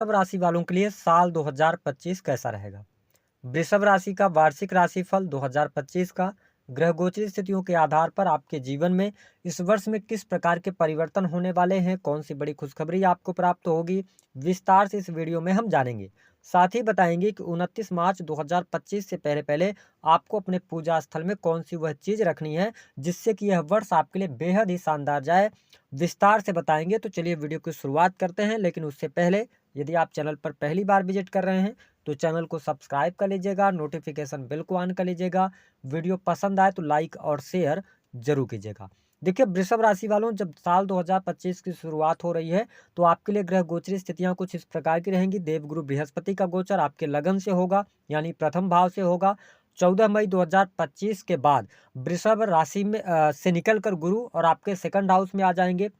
वृषभ राशि वालों के लिए साल 2025 कैसा रहेगा। वृषभ राशि का वार्षिक राशिफल 2025 का ग्रह गोचर स्थितियों के आधार पर आपके जीवन में इस वर्ष में किस प्रकार के परिवर्तन होने वाले हैं, कौन सी बड़ी खुशखबरी आपको प्राप्त होगी, विस्तार से इस वीडियो में हम जानेंगे। साथ ही बताएंगे कि 29 मार्च 2025 से पहले पहले आपको अपने पूजा स्थल में कौन सी वह चीज रखनी है जिससे कि यह वर्ष आपके लिए बेहद ही शानदार जाए। विस्तार से बताएंगे। तो चलिए वीडियो की शुरुआत करते हैं, लेकिन उससे पहले यदि आप चैनल पर पहली बार विजिट कर रहे हैं तो चैनल को सब्सक्राइब कर लीजिएगा, नोटिफिकेशन बेल को ऑन कर लीजिएगा। वीडियो पसंद आए तो लाइक और शेयर जरूर कीजिएगा। देखिए वृषभ राशि वालों, जब साल 2025 की शुरुआत हो रही है तो आपके लिए ग्रह गोचरी स्थितियां कुछ इस प्रकार की रहेंगी। देवगुरु बृहस्पति का गोचर आपके लगन से होगा, यानी प्रथम भाव से होगा। 14 मई 2025 के बाद वृषभ राशि में से निकलकर गुरु और आपके सेकंड हाउस में आ जाएंगे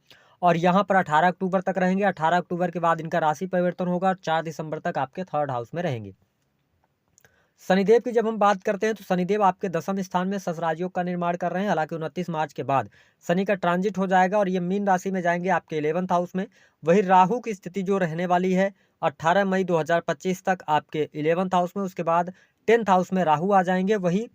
और यहाँ पर 18 अक्टूबर तक रहेंगे। 18 अक्टूबर के बाद इनका राशि परिवर्तन होगा और 4 दिसंबर तक आपके थर्ड हाउस में रहेंगे। शनिदेव की जब हम बात करते हैं तो शनिदेव आपके दसम स्थान में ससराज योग का निर्माण कर रहे हैं। हालांकि 29 मार्च के बाद शनि का ट्रांजिट हो जाएगा और ये मीन राशि में जाएंगे आपके 11th हाउस में। वही राहु की स्थिति जो रहने वाली है 18 मई 2025 तक आपके 11th हाउस में, उसके बाद 10th हाउस में राहु आ जाएंगे। वही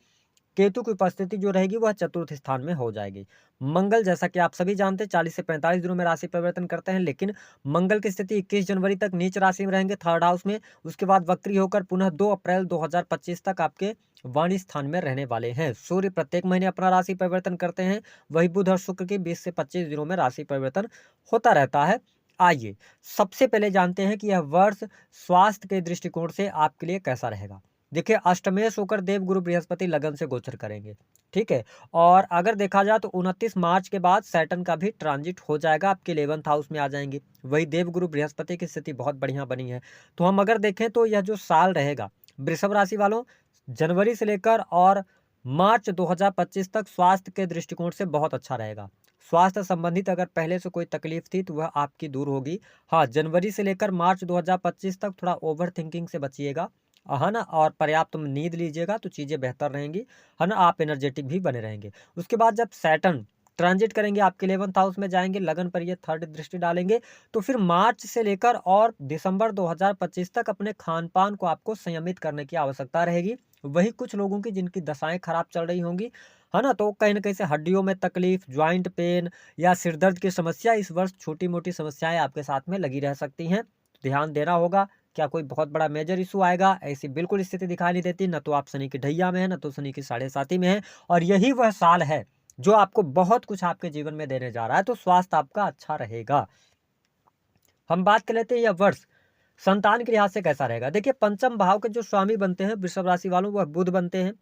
केतु की उपस्थिति जो रहेगी वह चतुर्थ स्थान में हो जाएगी। मंगल, जैसा कि आप सभी जानते हैं, 40 से 45 दिनों में राशि परिवर्तन करते हैं, लेकिन मंगल की स्थिति 21 जनवरी तक नीच राशि में रहेंगे थर्ड हाउस में। उसके बाद वक्री होकर पुनः 2 अप्रैल 2025 तक आपके वाणी स्थान में रहने वाले हैं। सूर्य प्रत्येक महीने अपना राशि परिवर्तन करते हैं। वही बुध और शुक्र की 20 से 25 दिनों में राशि परिवर्तन होता रहता है। आइए सबसे पहले जानते हैं कि यह वर्ष स्वास्थ्य के दृष्टिकोण से आपके लिए कैसा रहेगा। देखिए अष्टमेश होकर देव गुरु बृहस्पति लगन से गोचर करेंगे, ठीक है। और अगर देखा जाए तो 29 मार्च के बाद सैटर्न का भी ट्रांजिट हो जाएगा, आपके 11th हाउस में आ जाएंगे। वही देव गुरु बृहस्पति की स्थिति बहुत बढ़िया बनी है। तो हम अगर देखें तो यह जो साल रहेगा वृषभ राशि वालों, जनवरी से लेकर और मार्च 2025 तक स्वास्थ्य के दृष्टिकोण से बहुत अच्छा रहेगा। स्वास्थ्य संबंधित अगर पहले से कोई तकलीफ थी तो वह आपकी दूर होगी। हाँ, जनवरी से लेकर मार्च 2025 तक थोड़ा ओवर थिंकिंग से बचिएगा, है ना, और पर्याप्त नींद लीजिएगा तो चीज़ें बेहतर रहेंगी, है ना। आप एनर्जेटिक भी बने रहेंगे। उसके बाद जब सैटर्न ट्रांजिट करेंगे आपके 11th हाउस में जाएंगे, लगन पर ये थर्ड दृष्टि डालेंगे, तो फिर मार्च से लेकर और दिसंबर 2025 तक अपने खान पान को आपको संयमित करने की आवश्यकता रहेगी। वही कुछ लोगों की जिनकी दशाएं खराब चल रही होंगी, है ना, तो कहीं ना कहीं से हड्डियों में तकलीफ, ज्वाइंट पेन या सिरदर्द की समस्या, इस वर्ष छोटी मोटी समस्याएं आपके साथ में लगी रह सकती हैं। ध्यान देना होगा। क्या कोई बहुत बड़ा मेजर इशू आएगा, ऐसी बिल्कुल स्थिति दिखाई नहीं देती। न तो आप शनि की ढैया में है, न तो शनि की साढ़े साथी में है। और यही वह साल है जो आपको बहुत कुछ आपके जीवन में देने जा रहा है। तो स्वास्थ्य आपका अच्छा रहेगा। हम बात कर लेते हैं यह वर्ष संतान के लिहाज से कैसा रहेगा। देखिए पंचम भाव के जो स्वामी बनते हैं वृषभ राशि वालों, वह बुध बनते हैं।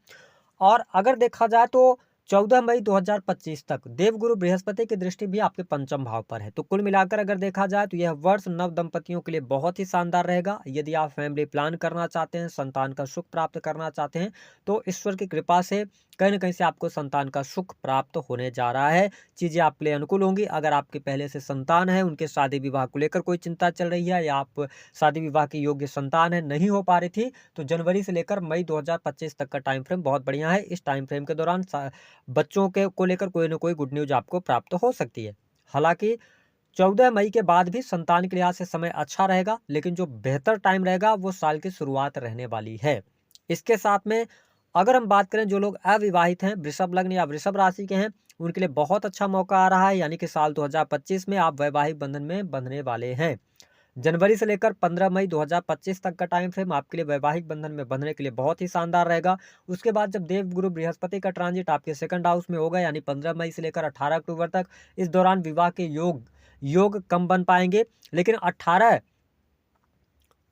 और अगर देखा जाए तो 14 मई 2025 तक देवगुरु बृहस्पति की दृष्टि भी आपके पंचम भाव पर है। तो कुल मिलाकर अगर देखा जाए तो यह वर्ष नव दंपतियों के लिए बहुत ही शानदार रहेगा। यदि आप फैमिली प्लान करना चाहते हैं, संतान का सुख प्राप्त करना चाहते हैं, तो ईश्वर की कृपा से कहीं ना कहीं से आपको संतान का सुख प्राप्त होने जा रहा है। चीजें आपके लिए अनुकूल होंगी। अगर आपके पहले से संतान है, उनके शादी विवाह को लेकर कोई चिंता चल रही है, या आप शादी विवाह की योग्य संतान है, नहीं हो पा रही थी, तो जनवरी से लेकर मई 2025 तक का टाइम फ्रेम बहुत बढ़िया है। इस टाइम फ्रेम के दौरान बच्चों के को लेकर कोई ना कोई गुड न्यूज आपको प्राप्त हो सकती है। हालांकि 14 मई के बाद भी संतान के लिहाज से समय अच्छा रहेगा, लेकिन जो बेहतर टाइम रहेगा वो साल की शुरुआत रहने वाली है। इसके साथ में अगर हम बात करें जो लोग अविवाहित हैं, वृषभ लग्न या वृषभ राशि के हैं, उनके लिए बहुत अच्छा मौका आ रहा है। यानी कि साल 2025 में आप वैवाहिक बंधन में बंधने वाले हैं। जनवरी से लेकर 15 मई 2025 तक का टाइम फ्रेम आपके लिए वैवाहिक बंधन में बंधने के लिए बहुत ही शानदार रहेगा। उसके बाद जब देव गुरु बृहस्पति का ट्रांजिट आपके सेकंड हाउस में होगा, यानी 15 मई से लेकर 18 अक्टूबर तक, इस दौरान विवाह के योग कम बन पाएंगे। लेकिन 18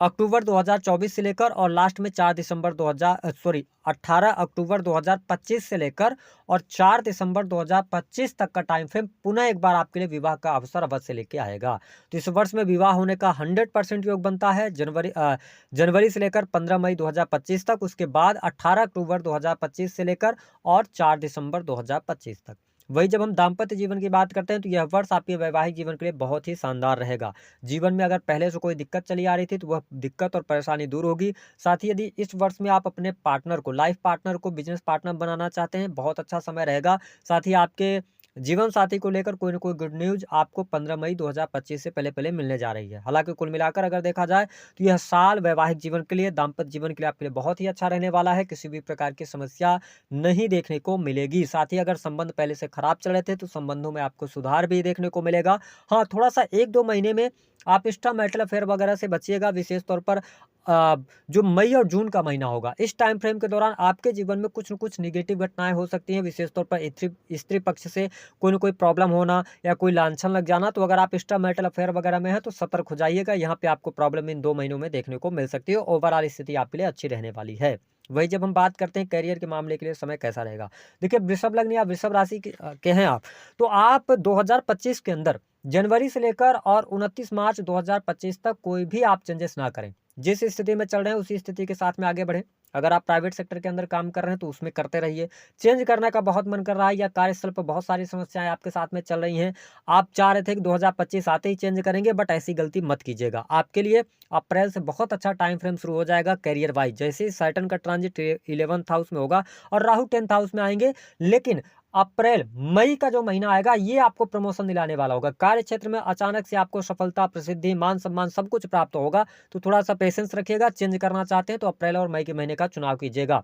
अक्टूबर 2024 से लेकर और लास्ट में 18 अक्टूबर 2025 से लेकर और 4 दिसंबर 2025 तक का टाइम फ्रेम पुनः एक बार आपके लिए विवाह का अवसर अवश्य लेके आएगा। तो इस वर्ष में विवाह होने का 100% योग बनता है। जनवरी से लेकर 15 मई 2025 तक, उसके बाद 18 अक्टूबर 2025 से लेकर और 4 दिसंबर 2025 तक। वही जब हम दाम्पत्य जीवन की बात करते हैं तो यह वर्ष आपके वैवाहिक जीवन के लिए बहुत ही शानदार रहेगा। जीवन में अगर पहले से कोई दिक्कत चली आ रही थी तो वह दिक्कत और परेशानी दूर होगी। साथ ही यदि इस वर्ष में आप अपने पार्टनर को, लाइफ पार्टनर को बिजनेस पार्टनर बनाना चाहते हैं, बहुत अच्छा समय रहेगा। साथ ही आपके जीवन साथी को लेकर कोई न कोई गुड न्यूज़ आपको 15 मई 2025 से पहले-पहले मिलने जा रही है। हालाँकि कुल मिलाकर अगर देखा जाए तो यह साल वैवाहिक जीवन के लिए, दाम्पत्य जीवन के लिए आपके लिए बहुत ही अच्छा रहने वाला है। किसी भी प्रकार की समस्या नहीं देखने को मिलेगी। साथ ही अगर संबंध पहले से खराब चल रहे थे तो संबंधों में आपको सुधार भी देखने को मिलेगा। हाँ, थोड़ा-सा 1-2 महीने में आप एक्स्ट्रा मैरिटल अफेयर वगैरह से बचिएगा, विशेष तौर पर जो मई और जून का महीना होगा, इस टाइम फ्रेम के दौरान आपके जीवन में कुछ न कुछ नेगेटिव घटनाएँ हो सकती हैं, विशेष तौर पर स्त्री पक्ष से कोई न कोई प्रॉब्लम होना या कोई लांछन लग जाना। तो अगर आप एक्स्ट्रा मैरिटल अफेयर वगैरह में हैं तो सतर्क हो जाइएगा, यहाँ पे आपको प्रॉब्लम इन 2 महीनों में देखने को मिल सकती है। ओवरऑल स्थिति आपके लिए अच्छी रहने वाली है। वही जब हम बात करते हैं करियर के मामले के लिए समय कैसा रहेगा? देखिए, वृषभ लग्न या वृषभ राशि के हैं आप, तो आप 2025 के अंदर जनवरी से लेकर और 29 मार्च 2025 तक कोई भी आप चेंजेस ना करें। जिस स्थिति में चल रहे हैं उसी स्थिति के साथ में आगे बढ़ें। अगर आप प्राइवेट सेक्टर के अंदर काम कर रहे हैं तो उसमें करते रहिए। चेंज करने का बहुत मन कर रहा है या कार्यस्थल पर बहुत सारी समस्याएं आपके साथ में चल रही हैं, आप चाह रहे थे कि 2025 आते ही चेंज करेंगे, बट ऐसी गलती मत कीजिएगा। आपके लिए अप्रैल से बहुत अच्छा टाइम फ्रेम शुरू हो जाएगा करियर वाइज। जैसे ही सैटर्न का ट्रांजिट 11th हाउस में होगा और राहु 10th हाउस में आएंगे, लेकिन अप्रैल मई का जो महीना आएगा ये आपको प्रमोशन दिलाने वाला होगा। कार्य क्षेत्र में अचानक से आपको सफलता, प्रसिद्धि, मान सम्मान सब कुछ प्राप्त होगा। तो थोड़ा सा पेशेंस रखिएगा। चेंज करना चाहते हैं तो अप्रैल और मई के महीने का चुनाव कीजिएगा।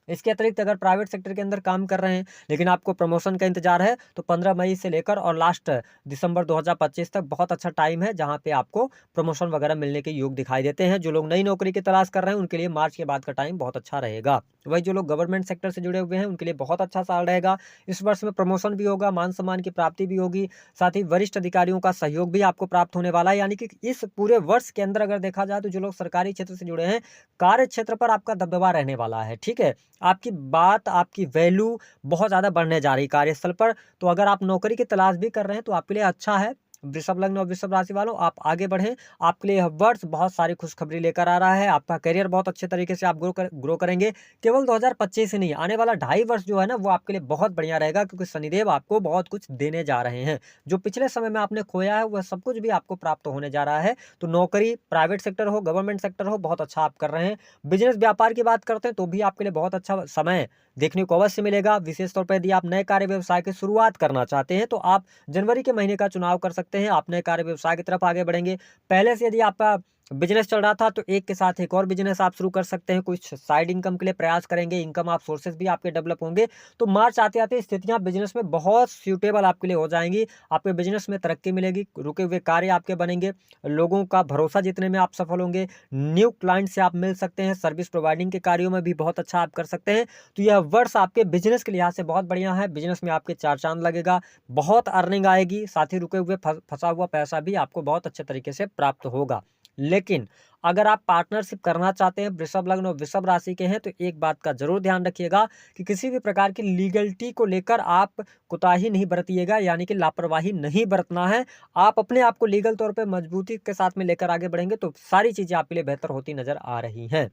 इसके अतिरिक्त अगर प्राइवेट सेक्टर के अंदर काम कर रहे हैं लेकिन आपको प्रमोशन का इंतजार है तो 15 मई से लेकर और लास्ट दिसंबर 2025 तक बहुत अच्छा टाइम है, जहां पे आपको प्रमोशन वगैरह मिलने के योग दिखाई देते हैं। जो लोग नई नौकरी की तलाश कर रहे हैं उनके लिए मार्च के बाद का टाइम बहुत अच्छा रहेगा। वही जो लोग गवर्नमेंट सेक्टर से जुड़े हुए हैं उनके लिए बहुत अच्छा साल रहेगा। इस वर्ष में प्रमोशन भी होगा, मान सम्मान की प्राप्ति भी होगी, साथ ही वरिष्ठ अधिकारियों का सहयोग भी आपको प्राप्त होने वाला है। यानी कि इस पूरे वर्ष के अंदर अगर देखा जाए तो जो लोग सरकारी क्षेत्र से जुड़े हैं, कार्य क्षेत्र पर आपका दबदबा रहने वाला है। ठीक है, आपकी बात, आपकी वैल्यू बहुत ज़्यादा बढ़ने जा रही है कार्यस्थल पर। तो अगर आप नौकरी की तलाश भी कर रहे हैं तो आपके लिए अच्छा है। वृषभ लग्न और वृषभ राशि वालों, आप आगे बढ़ें। आपके लिए यह वर्ष बहुत सारी खुशखबरी लेकर आ रहा है। आपका करियर बहुत अच्छे तरीके से आप ग्रो करेंगे। केवल 2025 ही नहीं, आने वाला 2.5 वर्ष जो है ना, वो आपके लिए बहुत बढ़िया रहेगा, क्योंकि शनिदेव आपको बहुत कुछ देने जा रहे हैं। जो पिछले समय में आपने खोया है वह सब कुछ भी आपको प्राप्त होने जा रहा है। तो नौकरी, प्राइवेट सेक्टर हो, गवर्नमेंट सेक्टर हो, बहुत अच्छा आप कर रहे हैं। बिजनेस व्यापार की बात करते हैं तो भी आपके लिए बहुत अच्छा समय देखने को अवश्य मिलेगा। विशेष तौर पर यदि आप नए कार्य व्यवसाय की शुरुआत करना चाहते हैं तो आप जनवरी के महीने का चुनाव कर सकते हैं। आप नए कार्य व्यवसाय की तरफ आगे बढ़ेंगे। पहले से यदि आपका बिजनेस चल रहा था तो एक के साथ एक और बिजनेस आप शुरू कर सकते हैं। कुछ साइड इनकम के लिए प्रयास करेंगे, इनकम आप सोर्सेज भी आपके डेवलप होंगे। तो मार्च आते आते स्थितियां बिजनेस में बहुत सूटेबल आपके लिए हो जाएंगी। आपके बिजनेस में तरक्की मिलेगी, रुके हुए कार्य आपके बनेंगे, लोगों का भरोसा जीतने में आप सफल होंगे, न्यू क्लाइंट से आप मिल सकते हैं, सर्विस प्रोवाइडिंग के कार्यों में भी बहुत अच्छा आप कर सकते हैं। तो यह वर्ष आपके बिजनेस के लिहाज से बहुत बढ़िया है। बिजनेस में आपके 4 चांद लगेगा, बहुत अर्निंग आएगी, साथ ही रुके हुए फंसा हुआ पैसा भी आपको बहुत अच्छे तरीके से प्राप्त होगा। लेकिन अगर आप पार्टनरशिप करना चाहते हैं, वृषभ लग्न और वृषभ राशि के हैं, तो एक बात का जरूर ध्यान रखिएगा कि किसी भी प्रकार की लीगलिटी को लेकर आप कोताही नहीं बरतिएगा, यानी कि लापरवाही नहीं बरतना है। आप अपने आप को लीगल तौर पे मजबूती के साथ में लेकर आगे बढ़ेंगे तो सारी चीजें आपके लिए बेहतर होती नजर आ रही हैं।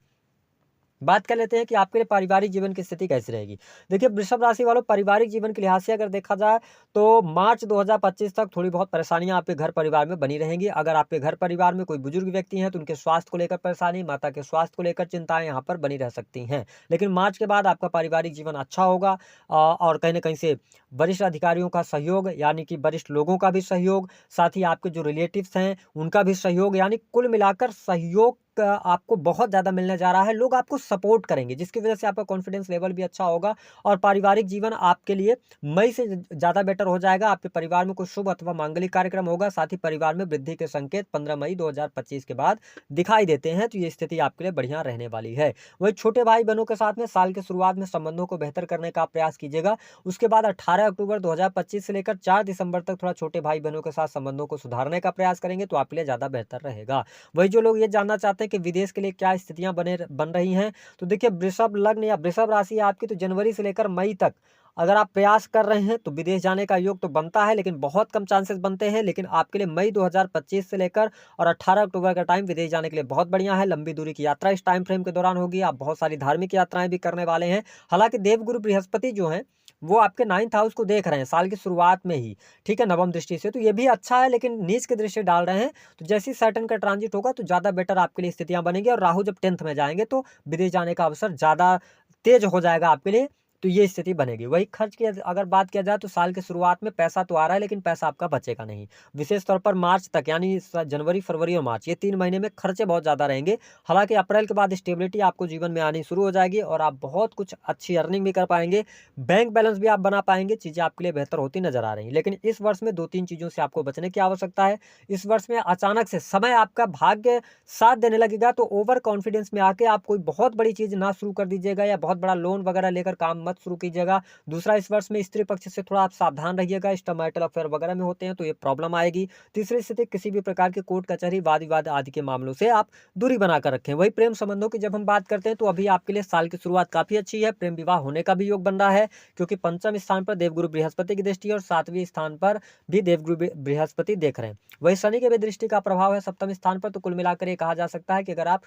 बात कर लेते हैं कि आपके लिए पारिवारिक जीवन की स्थिति कैसी रहेगी। देखिए, वृषभ राशि वालों, पारिवारिक जीवन के लिहाज से अगर देखा जाए तो मार्च 2025 तक थोड़ी बहुत परेशानियां आपके घर परिवार में बनी रहेंगी। अगर आपके घर परिवार में कोई बुजुर्ग व्यक्ति हैं तो उनके स्वास्थ्य को लेकर परेशानी, माता के स्वास्थ्य को लेकर चिंताएं यहाँ पर बनी रह सकती हैं। लेकिन मार्च के बाद आपका पारिवारिक जीवन अच्छा होगा और कहीं ना कहीं से वरिष्ठ अधिकारियों का सहयोग, यानी कि वरिष्ठ लोगों का भी सहयोग, साथ ही आपके जो रिलेटिव्स हैं उनका भी सहयोग, यानी कुल मिलाकर सहयोग आपको बहुत ज़्यादा मिलने जा रहा है। लोग आपको सपोर्ट करेंगे, जिसकी वजह से आपका कॉन्फिडेंस लेवल भी अच्छा होगा और पारिवारिक जीवन आपके लिए मई से ज़्यादा बेटर हो जाएगा। आपके परिवार में कोई शुभ अथवा मांगलिक कार्यक्रम होगा, साथ ही परिवार में वृद्धि के संकेत 15 मई 2025 के बाद दिखाई देते हैं। तो ये स्थिति आपके लिए बढ़िया रहने वाली है। वही छोटे भाई बहनों के साथ में साल के शुरुआत में संबंधों को बेहतर करने का प्रयास कीजिएगा। उसके बाद 18 अक्टूबर 2025 से लेकर 4 दिसंबर तक थोड़ा छोटे भाई बहनों के साथ संबंधों को सुधारने का प्रयास करेंगे तो आपके लिए ज़्यादा बेहतर रहेगा। वही जो लोग ये जानना चाहते हैं कि विदेश के लिए क्या स्थितियां बन रही हैं, तो देखिए, वृषभ लग्न या वृषभ राशि आपकी तो जनवरी से लेकर मई तक अगर आप प्रयास कर रहे हैं तो विदेश जाने का योग तो बनता है, लेकिन बहुत कम चांसेस बनते हैं। लेकिन आपके लिए मई 2025 से लेकर और 18 अक्टूबर का टाइम विदेश जाने के लिए बहुत बढ़िया है। लंबी दूरी की यात्रा इस टाइम फ्रेम के दौरान होगी। आप बहुत सारी धार्मिक यात्राएं भी करने वाले हैं। हालांकि देवगुरु बृहस्पति जो हैं वो आपके 9th हाउस को देख रहे हैं साल की शुरुआत में ही, ठीक है, नवम दृष्टि से, तो ये भी अच्छा है, लेकिन नीच की दृष्टि डाल रहे हैं। तो जैसे ही सैटर्न का ट्रांजिट होगा तो ज़्यादा बेटर आपके लिए स्थितियां बनेंगी और राहु जब 10th में जाएंगे तो विदेश जाने का अवसर ज़्यादा तेज हो जाएगा आपके लिए। तो ये स्थिति बनेगी। वही खर्च की अगर बात किया जाए तो साल की शुरुआत में पैसा तो आ रहा है, लेकिन पैसा आपका बचेगा नहीं। विशेष तौर पर मार्च तक, यानी जनवरी, फरवरी और मार्च, ये 3 महीने में खर्चे बहुत ज़्यादा रहेंगे। हालाँकि अप्रैल के बाद स्टेबिलिटी आपको जीवन में आनी शुरू हो जाएगी और आप बहुत कुछ अच्छी अर्निंग भी कर पाएँगे। बैंक बैलेंस भी आप बना पाएँगे, चीज़ें आपके लिए बेहतर होती नज़र आ रही हैं। लेकिन इस वर्ष में 2-3 चीज़ों से आपको बचने की आवश्यकता है। इस वर्ष में अचानक से समय आपका भाग्य साथ देने लगेगा, तो ओवर कॉन्फिडेंस में आके आप कोई बहुत बड़ी चीज़ ना शुरू कर दीजिएगा या बहुत बड़ा लोन वगैरह लेकर काम मत शुरू कीजिएगा। दूसरा, इस वर्ष में स्त्री पक्ष से थोड़ा आप सावधान रहिएगा, एक्स्ट्रामैरिटल अफेयर वगैरह में होते हैं तो ये प्रॉब्लम आएगी। तीसरी स्थिति, किसी भी प्रकार के कोर्ट कचहरी, वाद विवाद आदि के मामलों से आप दूरी बनाकर रखें। वही प्रेम संबंधों की जब हम बात करते हैं तो अभी आपके लिए साल की शुरुआत काफ़ी अच्छी है। प्रेम विवाह होने का भी योग बन रहा है, क्योंकि पंचम स्थान पर देवगुरु बृहस्पति की दृष्टि है और 7वें स्थान पर भी देवगुरु बृहस्पति देख रहे हैं। वही शनि के भी दृष्टि का प्रभाव है 7वें स्थान पर। तो कुल मिलाकर ये कहा जा सकता है कि अगर आप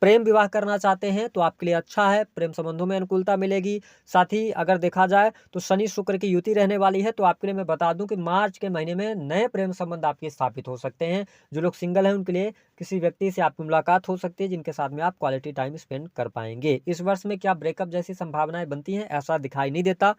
प्रेम विवाह करना चाहते हैं तो आपके लिए अच्छा है, प्रेम संबंधों में अनुकूलता मिलेगी। साथ ही अगर देखा जाए तो शनि शुक्र की युति रहने वाली है, तो आपके लिए मैं बता दूं कि मार्च के महीने में नए प्रेम संबंध आपके स्थापित हो सकते हैं। जो लोग सिंगल हैं उनके लिए किसी व्यक्ति से आपकी मुलाकात हो सकती है जिनके साथ में आप क्वालिटी टाइम स्पेंड कर पाएंगे। इस वर्ष में क्या ब्रेकअप जैसी संभावनाएं बनती हैं, ऐसा दिखाई नहीं देता।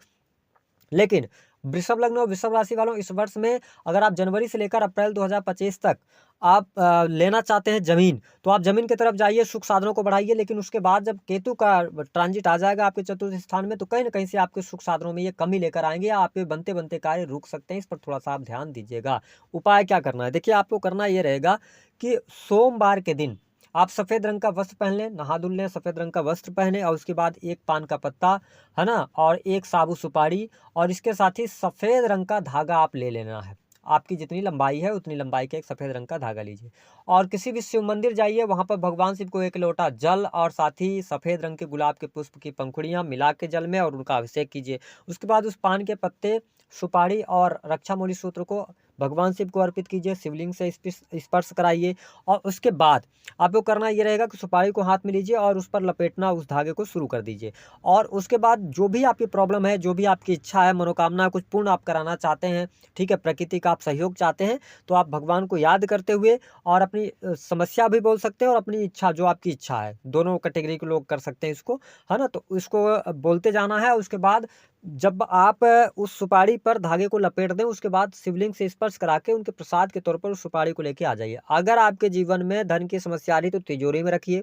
लेकिन वृषभ लग्न और वृषभ राशि वालों, इस वर्ष में अगर आप जनवरी से लेकर अप्रैल 2025 तक आप लेना चाहते हैं जमीन, तो आप जमीन की तरफ जाइए, सुख साधनों को बढ़ाइए। लेकिन उसके बाद जब केतु का ट्रांजिट आ जाएगा आपके चतुर्थ स्थान में, तो कहीं ना कहीं से आपके सुख साधनों में ये कमी लेकर आएंगे या आपके बनते बनते कार्य रुक सकते हैं। इस पर थोड़ा सा आप ध्यान दीजिएगा। उपाय क्या करना है, देखिए आपको करना ये रहेगा कि सोमवार के दिन आप सफ़ेद रंग का वस्त्र पहन लें, नहा धुल लें, सफ़ेद रंग का वस्त्र पहने और उसके बाद एक पान का पत्ता, है ना, और एक साबुत सुपारी, और इसके साथ ही सफ़ेद रंग का धागा आप ले लेना है। आपकी जितनी लंबाई है उतनी लंबाई का एक सफ़ेद रंग का धागा लीजिए और किसी भी शिव मंदिर जाइए, वहाँ पर भगवान शिव को एक लोटा जल और साथ ही सफ़ेद रंग के गुलाब के पुष्प की पंखुड़ियाँ मिला के जल में और उनका अभिषेक कीजिए। उसके बाद उस पान के पत्ते, सुपारी और रक्षामौली सूत्र को भगवान शिव को अर्पित कीजिए, शिवलिंग से स्पर्श कराइए और उसके बाद आपको करना ये रहेगा कि सुपारी को हाथ में लीजिए और उस पर लपेटना, उस धागे को शुरू कर दीजिए। और उसके बाद जो भी आपकी प्रॉब्लम है, जो भी आपकी इच्छा है, मनोकामना कुछ पूर्ण आप कराना चाहते हैं, ठीक है, प्रकृति का आप सहयोग चाहते हैं, तो आप भगवान को याद करते हुए और अपनी समस्या भी बोल सकते हैं और अपनी इच्छा, जो आपकी इच्छा है, दोनों कैटेगरी के लोग कर सकते हैं इसको, है ना। तो इसको बोलते जाना है। उसके बाद जब आप उस सुपारी पर धागे को लपेट दें, उसके बाद शिवलिंग से स्पर्श करा के उनके प्रसाद के तौर पर उस सुपारी को लेके आ जाइए। अगर आपके जीवन में धन की समस्या आ रही तो तिजोरी में रखिए।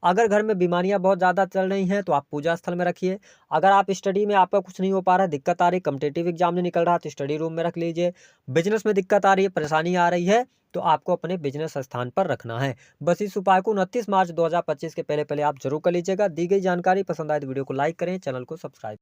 अगर घर में बीमारियां बहुत ज़्यादा चल रही हैं तो आप पूजा स्थल में रखिए। अगर आप स्टडी में आपका कुछ नहीं हो पा रहा है, दिक्कत आ रही, कॉम्पिटिटिव एग्जाम नहीं निकल रहा, तो स्टडी रूम में रख लीजिए। बिजनेस में दिक्कत आ रही है, परेशानी आ रही है, तो आपको अपने बिजनेस स्थान पर रखना है। बस इस उपाय को 29 मार्च 2025 के पहले पहले आप जरूर कर लीजिएगा। दी गई जानकारी पसंद आए तो वीडियो को लाइक करें, चैनल को सब्सक्राइब